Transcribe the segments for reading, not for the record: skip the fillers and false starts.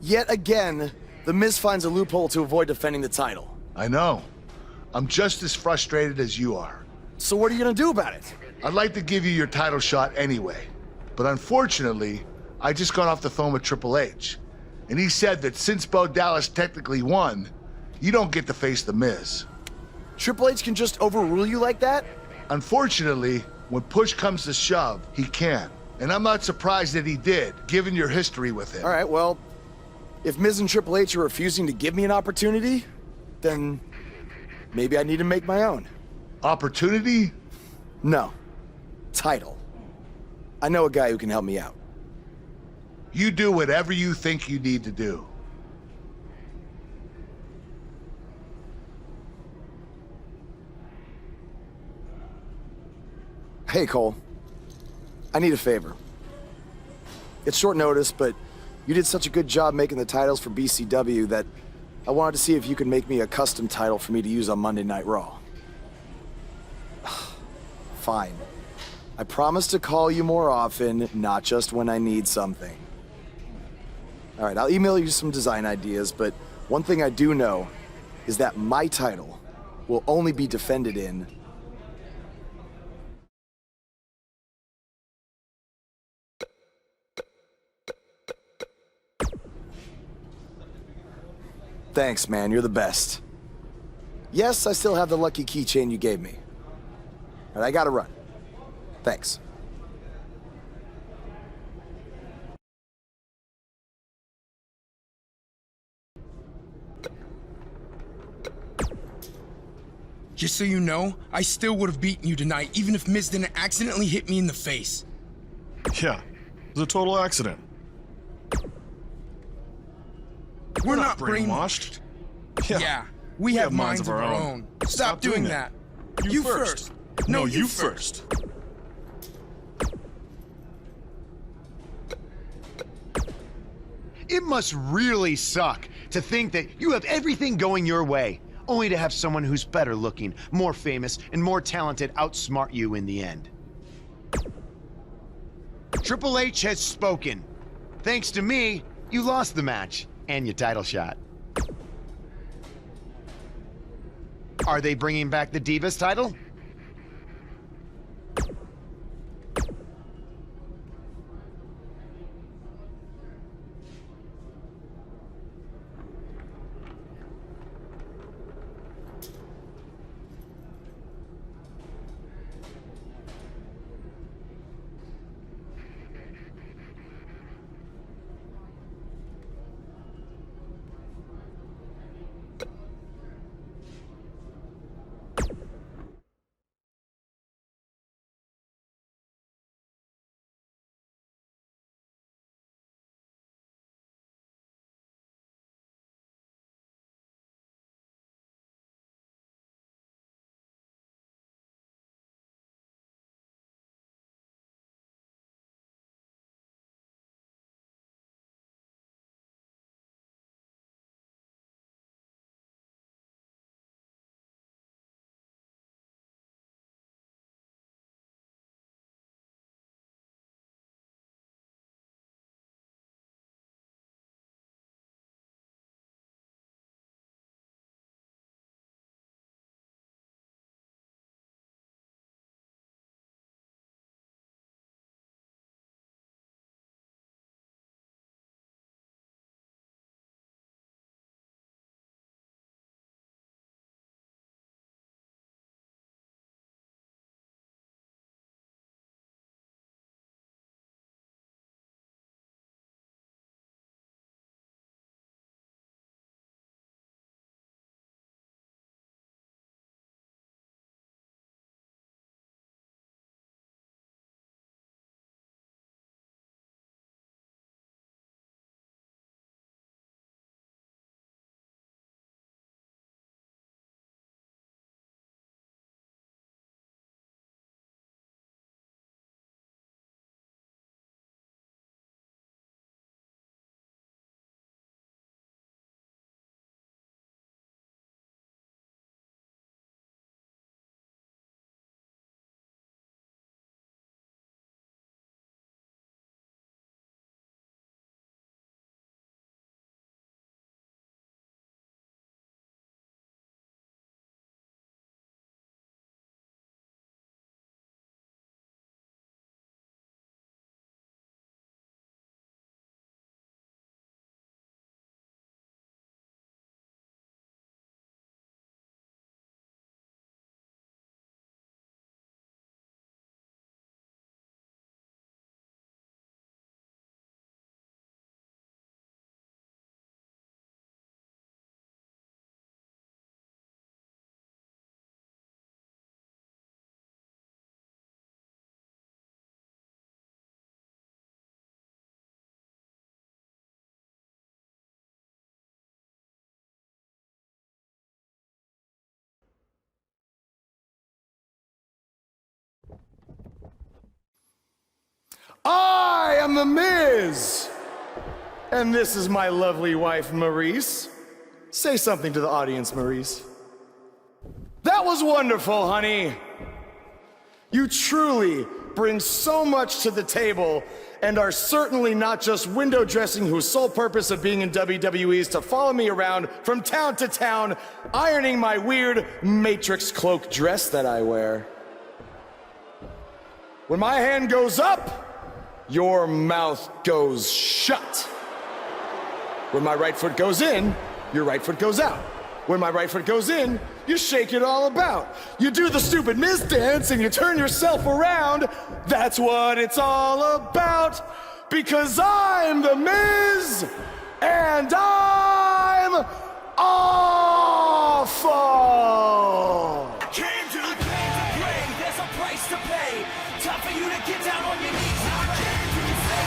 Yet again, The Miz finds a loophole to avoid defending the title. I know. I'm just as frustrated as you are. So what are you gonna do about it? I'd like to give you your title shot anyway. But unfortunately, I just got off the phone with Triple H. And he said that since Bo Dallas technically won, you don't get to face The Miz. Triple H can just overrule you like that? Unfortunately, when push comes to shove, he can. And I'm not surprised that he did, given your history with him. All right, well, if Miz and Triple H are refusing to give me an opportunity, then maybe I need to make my own. Opportunity? No. Title. I know a guy who can help me out. You do whatever you think you need to do. Hey, Cole. I need a favor. It's short notice, but you did such a good job making the titles for BCW that I wanted to see if you could make me a custom title for me to use on Monday Night Raw. Fine. I promise to call you more often, not just when I need something. All right, I'll email you some design ideas, but one thing I do know is that my title will only be defended in Thanks, man. You're the best. Yes, I still have the lucky keychain you gave me. All right, I gotta run. Thanks. Just so you know, I still would have beaten you tonight, even if Miz didn't accidentally hit me in the face. Yeah, it was a total accident. We're not brainwashed. Yeah, we have minds of our own. Stop doing that. You first. No, you first. It must really suck to think that you have everything going your way, only to have someone who's better looking, more famous, and more talented outsmart you in the end. Triple H has spoken. Thanks to me, you lost the match and your title shot. Are they bringing back the Divas title? I am The Miz! And this is my lovely wife, Maurice. Say something to the audience, Maurice. That was wonderful, honey. You truly bring so much to the table and are certainly not just window dressing whose sole purpose of being in WWE is to follow me around from town to town, ironing my weird Matrix cloak dress that I wear. When my hand goes up, your mouth goes shut. When my right foot goes in, your right foot goes out. When my right foot goes in, you shake it all about. You do the stupid Miz dance and you turn yourself around. That's what it's all about. Because I'm The Miz and I'm awful. Came to the game to play, there's a price to pay. Time for you to get down on your knees. I came to say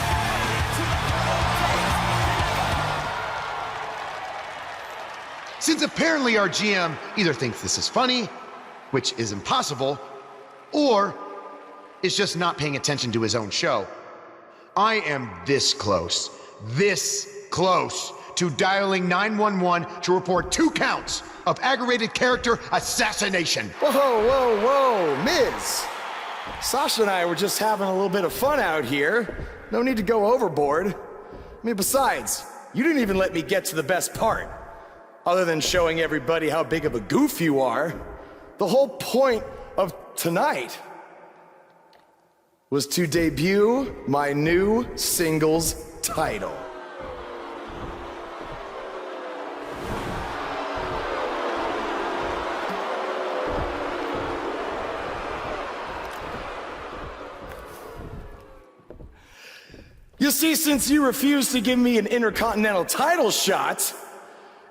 Since apparently our GM either thinks this is funny, which is impossible, or is just not paying attention to his own show, I am this close to dialing 911 to report 2 counts of aggravated character assassination. Whoa, Miz. Sasha and I were just having a little bit of fun out here. No need to go overboard. I mean, besides, you didn't even let me get to the best part. Other than showing everybody how big of a goof you are, the whole point of tonight was to debut my new singles title. You see, since you refused to give me an Intercontinental title shot,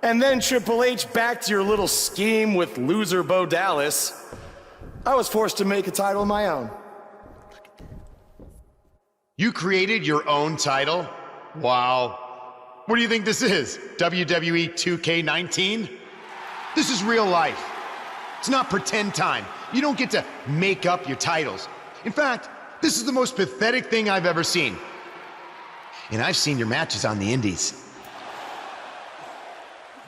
and then Triple H backed your little scheme with loser Bo Dallas, I was forced to make a title of my own. You created your own title? Wow. What do you think this is? WWE 2K19? This is real life. It's not pretend time. You don't get to make up your titles. In fact, this is the most pathetic thing I've ever seen. And I've seen your matches on the indies.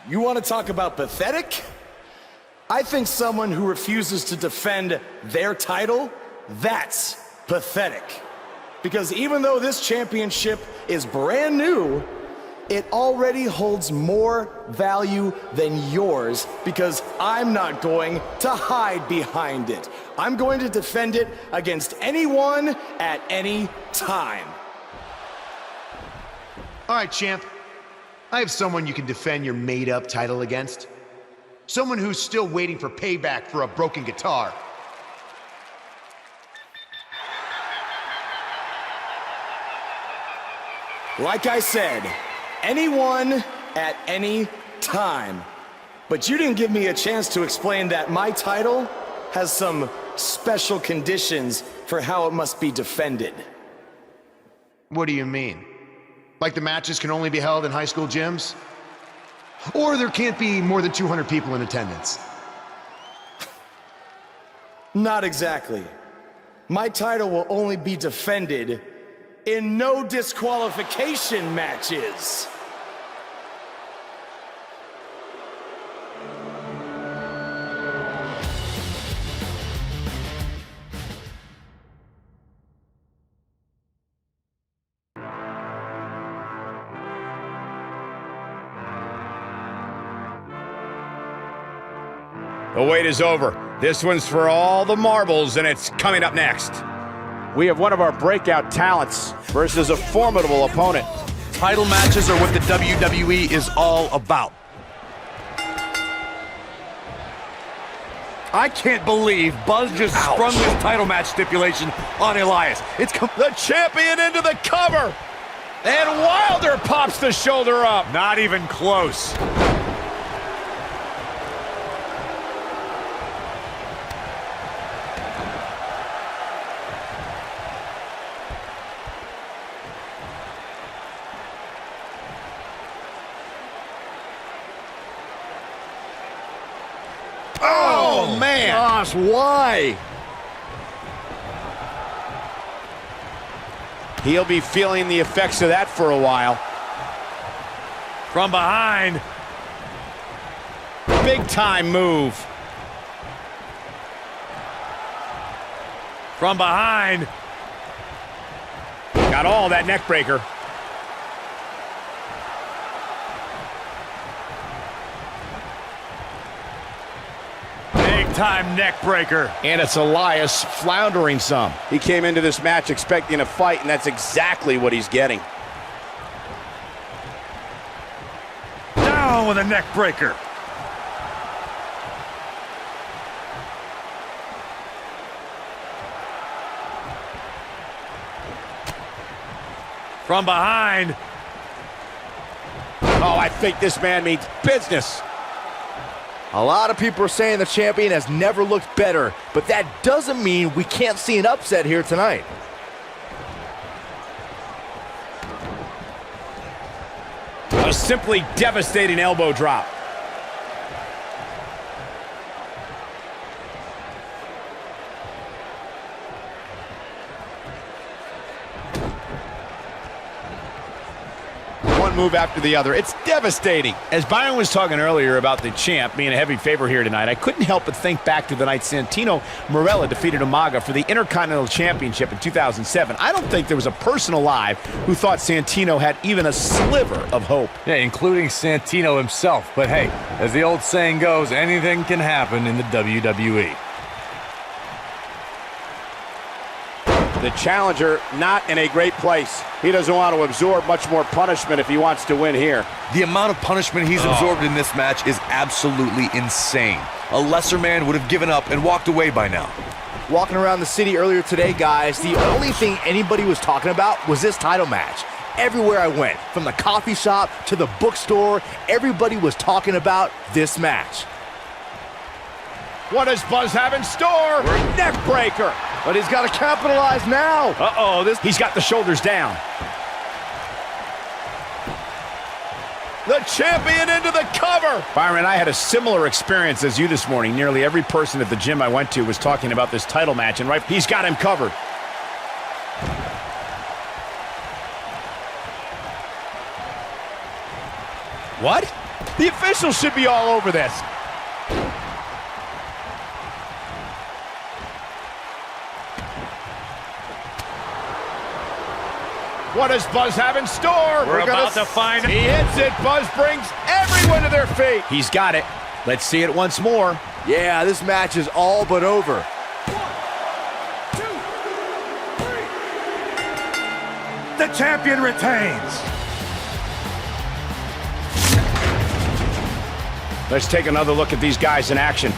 You want to talk about pathetic? I think someone who refuses to defend their title, that's pathetic. Because even though this championship is brand new, it already holds more value than yours because I'm not going to hide behind it. I'm going to defend it against anyone at any time. All right, champ. I have someone you can defend your made-up title against. Someone who's still waiting for payback for a broken guitar. Like I said, anyone at any time. But you didn't give me a chance to explain that my title has some special conditions for how it must be defended. What do you mean? Like the matches can only be held in high school gyms? Or there can't be more than 200 people in attendance? Not exactly. My title will only be defended in no disqualification matches. The wait is over. This one's for all the marbles, and it's coming up next. We have one of our breakout talents versus a formidable opponent. Title matches are what the WWE is all about. I can't believe Buzz just sprung this title match stipulation on Elias. It's The champion into the cover, and Wilder pops the shoulder up. not even close. Oh, man. Gosh, why? He'll be feeling the effects of that for a while. From behind. Big time move. From behind. Got all that neck breaker. Big time neck breaker. And it's Elias floundering some. He came into this match expecting a fight, and that's exactly what he's getting. Down with a neck breaker. From behind. Oh, I think this man means business. A lot of people are saying the champion has never looked better, but that doesn't mean we can't see an upset here tonight. A simply devastating elbow drop. One move after the other. It's devastating. As Byron was talking earlier about the champ being a heavy favorite here tonight, I couldn't help but think back to the night Santino Marella defeated Umaga for the Intercontinental Championship in 2007. I don't think there was a person alive who thought Santino had even a sliver of hope. Yeah, including Santino himself. But hey, as the old saying goes, anything can happen in the WWE. The challenger not in a great place. He doesn't want to absorb much more punishment if he wants to win here. The amount of punishment he's absorbed in this match is absolutely insane. A lesser man would have given up and walked away by now. Walking around the city earlier today, guys, the only thing anybody was talking about was this title match. Everywhere I went, from the coffee shop to the bookstore, everybody was talking about this match. What does Buzz have in store? Neck breaker. But he's got to capitalize now. He's got the shoulders down. The champion into the cover. Byron, I had a similar experience as you this morning. Nearly every person at the gym I went to was talking about this title match, and he's got him covered. What? The officials should be all over this. What does Buzz have in store? We're about to find He hits it. Buzz brings everyone to their feet. He's got it. Let's see it once more. Yeah, this match is all but over. 1, 2, 3. The champion retains. Let's take another look at these guys in action.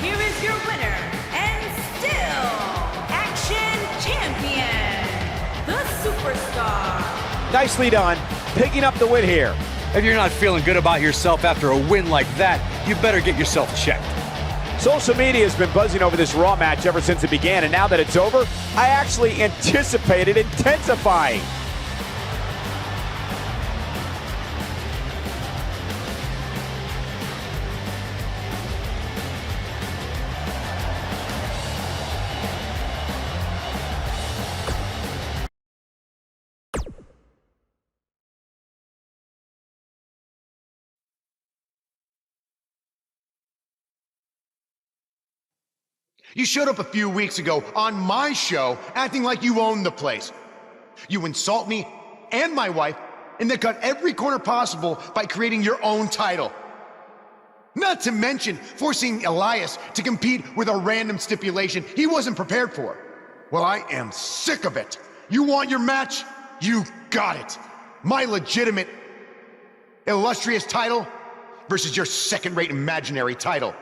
Here is your winner, and still Action Champion, the Superstar. Nicely done. Picking up the win here. If you're not feeling good about yourself after a win like that, you better get yourself checked. Social media has been buzzing over this Raw match ever since it began, and now that it's over, I actually anticipate it intensifying. You showed up a few weeks ago on my show acting like you own the place. You insult me and my wife and then cut every corner possible by creating your own title. Not to mention forcing Elias to compete with a random stipulation he wasn't prepared for. Well, I am sick of it. You want your match? You got it. My legitimate, illustrious title versus your second-rate imaginary title.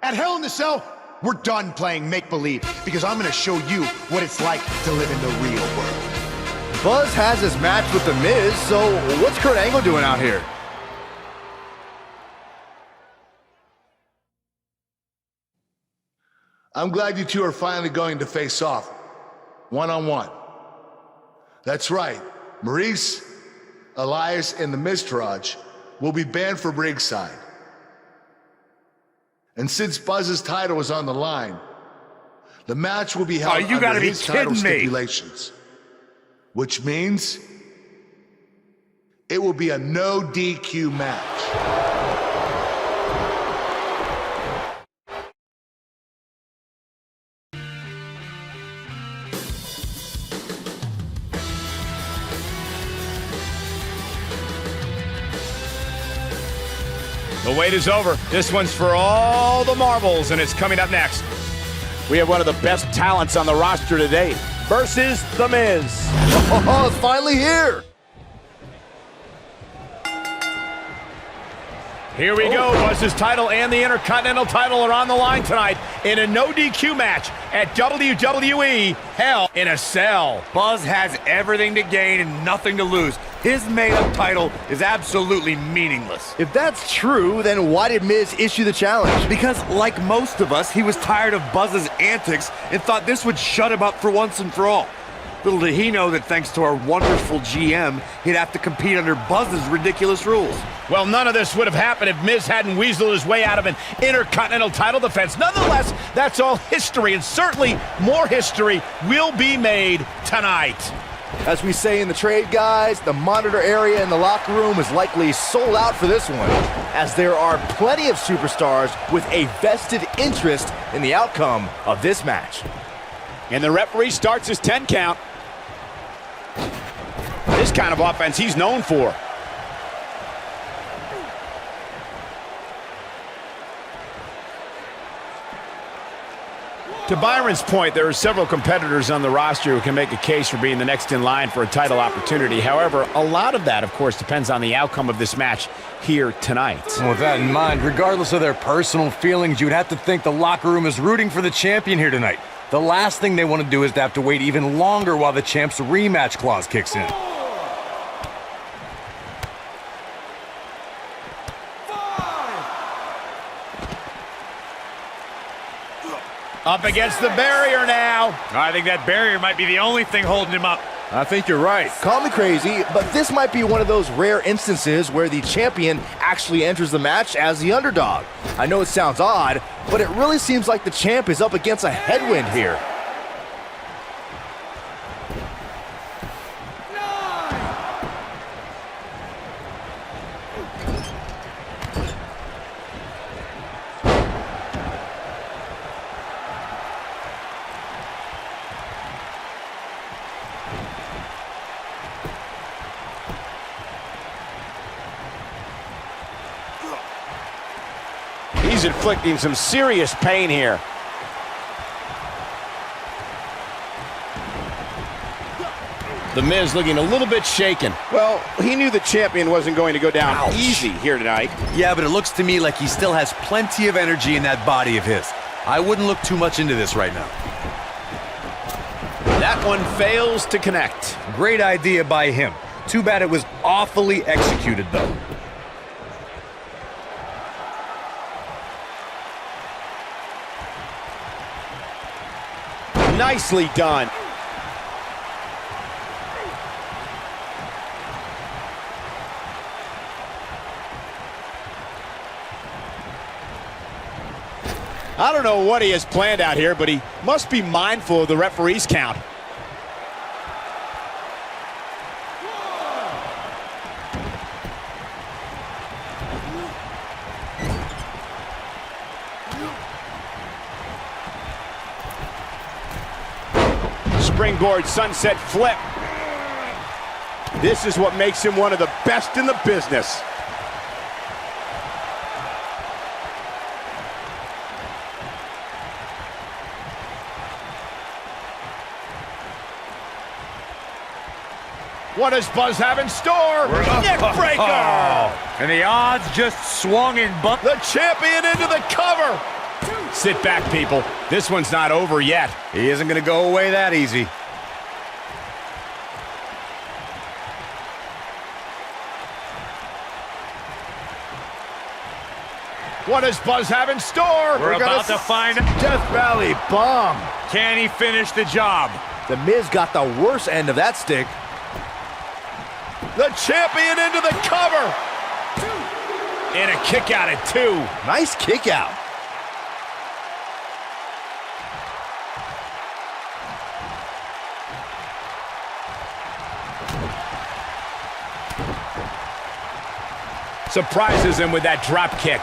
At Hell in the Cell, we're done playing make-believe because I'm gonna show you what it's like to live in the real world. Buzz has his match with The Miz, so what's Kurt Angle doing out here? I'm glad you two are finally going to face off, one-on-one. That's right, Maurice, Elias, and the Miztourage will be banned from ringside. And since Buzz's title is on the line, The match will be held you gotta under be his title kidding me. stipulations, which means it will be a no DQ match. The wait is over. This one's for all the marbles, and it's coming up next. We have one of the best talents on the roster today versus The Miz. Oh, it's finally here. Here we go. Buzz's title and the Intercontinental title are on the line tonight in a no DQ match at WWE Hell in a Cell. Buzz has everything to gain and nothing to lose. His made-up title is absolutely meaningless. If that's true, then why did Miz issue the challenge? Because, like most of us, he was tired of Buzz's antics and thought this would shut him up for once and for all. Little did he know that thanks to our wonderful GM, he'd have to compete under Buzz's ridiculous rules. Well, none of this would have happened if Miz hadn't weaseled his way out of an Intercontinental title defense. Nonetheless, that's all history, and certainly more history will be made tonight. As we say in the trade, guys, the monitor area in the locker room is likely sold out for this one, as there are plenty of superstars with a vested interest in the outcome of this match. And the referee starts his 10 count. This kind of offense he's known for. To Byron's point, there are several competitors on the roster who can make a case for being the next in line for a title opportunity. However, a lot of that, of course, depends on the outcome of this match here tonight. And with that in mind, regardless of their personal feelings, you'd have to think the locker room is rooting for the champion here tonight. The last thing they want to do is to have to wait even longer while the champ's rematch clause kicks in. Up against the barrier now. I think that barrier might be the only thing holding him up. I think you're right. Call me crazy, but this might be one of those rare instances where the champion actually enters the match as the underdog. I know it sounds odd, but it really seems like the champ is up against a headwind here. He's inflicting some serious pain here. The Miz looking a little bit shaken. Well, he knew the champion wasn't going to go down easy here tonight. Yeah, but it looks to me like he still has plenty of energy in that body of his. I wouldn't look too much into this right now. That one fails to connect. Great idea by him. Too bad it was awfully executed, though. Nicely done. I don't know what he has planned out here, but he must be mindful of the referee's count. Springboard sunset flip. This is what makes him one of the best in the business. What does Buzz have in store? Neck breaker! And the odds just swung in. The champion into the cover! Sit back, people. This one's not over yet. He isn't going to go away that easy. What does Buzz have in store? We're about to find Death Valley bomb. Can he finish the job? The Miz got the worst end of that stick. The champion into the cover! And a kick out at 2. Nice kick out. Surprises him with that drop kick.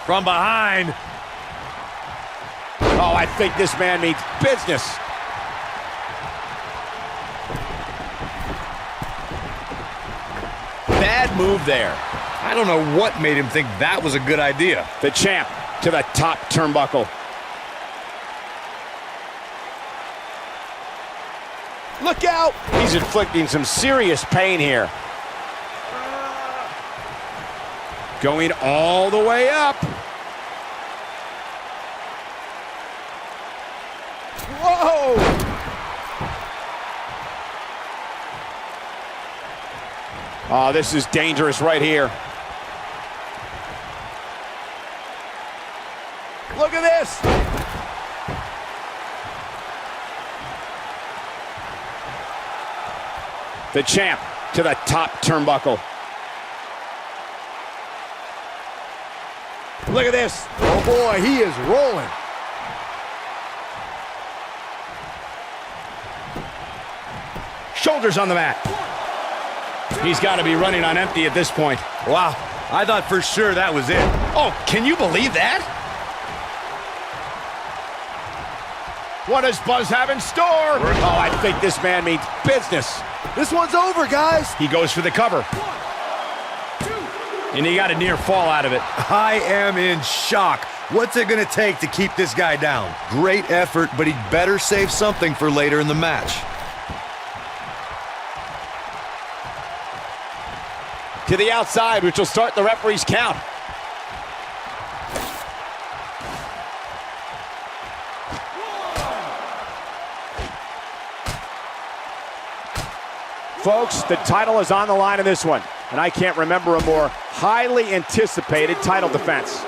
From behind. Oh, I think this man means business. Bad move there. I don't know what made him think that was a good idea. The champ to the top turnbuckle. Look out! He's inflicting some serious pain here. Going all the way up. Whoa! Oh, this is dangerous right here. Look at this! The champ to the top turnbuckle. Look at this. Oh boy, he is rolling. Shoulders on the mat. He's got to be running on empty at this point. Wow, I thought for sure that was it. Oh, can you believe that? What does Buzz have in store? Oh, I think this man means business. This one's over, guys. He goes for the cover. And he got a near fall out of it. I am in shock. What's it gonna take to keep this guy down? Great effort, but he'd better save something for later in the match. To the outside, which will start the referee's count. Folks, the title is on the line in this one, and I can't remember a more highly anticipated title defense.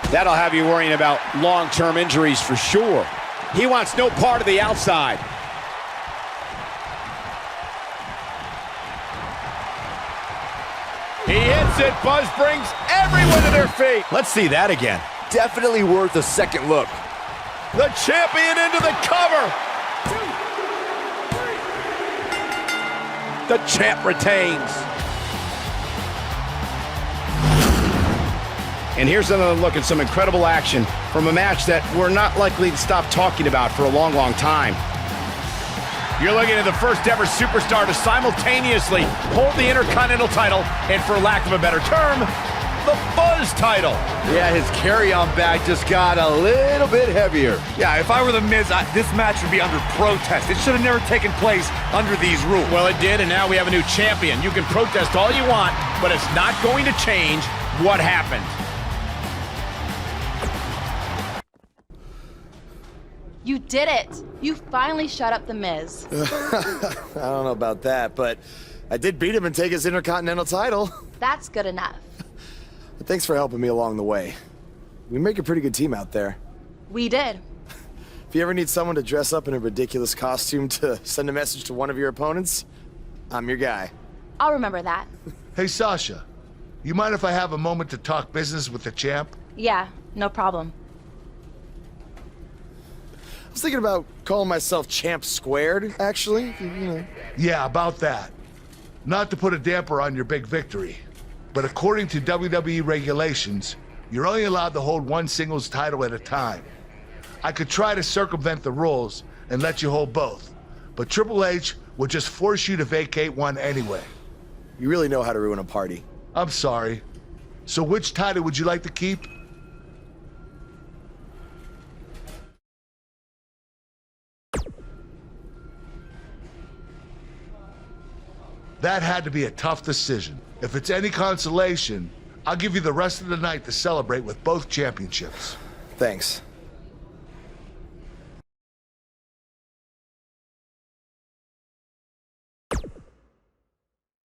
That'll have you worrying about long-term injuries for sure. He wants no part of the outside. He hits it. Buzz brings everyone to their feet. Let's see that again. Definitely worth a second look. The champion into the cover. 2, 3. The champ retains. And here's another look at some incredible action from a match that we're not likely to stop talking about for a long, long time. You're looking at the first ever superstar to simultaneously hold the Intercontinental title and, for lack of a better term, the Buzz title. Yeah, his carry-on bag just got a little bit heavier. Yeah, if I were The Miz, this match would be under protest. It should have never taken place under these rules. Well, it did, and now we have a new champion. You can protest all you want, but it's not going to change what happened. You did it! You finally shut up The Miz. I don't know about that, but I did beat him and take his Intercontinental title. That's good enough. But thanks for helping me along the way. We make a pretty good team out there. We did. If you ever need someone to dress up in a ridiculous costume to send a message to one of your opponents, I'm your guy. I'll remember that. Hey, Sasha, you mind if I have a moment to talk business with the champ? Yeah, no problem. I was thinking about calling myself Champ Squared, actually. You know. Yeah, about that. Not to put a damper on your big victory, but according to WWE regulations, you're only allowed to hold one singles title at a time. I could try to circumvent the rules and let you hold both, but Triple H would just force you to vacate one anyway. You really know how to ruin a party. I'm sorry. So which title would you like to keep? That had to be a tough decision. If it's any consolation, I'll give you the rest of the night to celebrate with both championships. Thanks.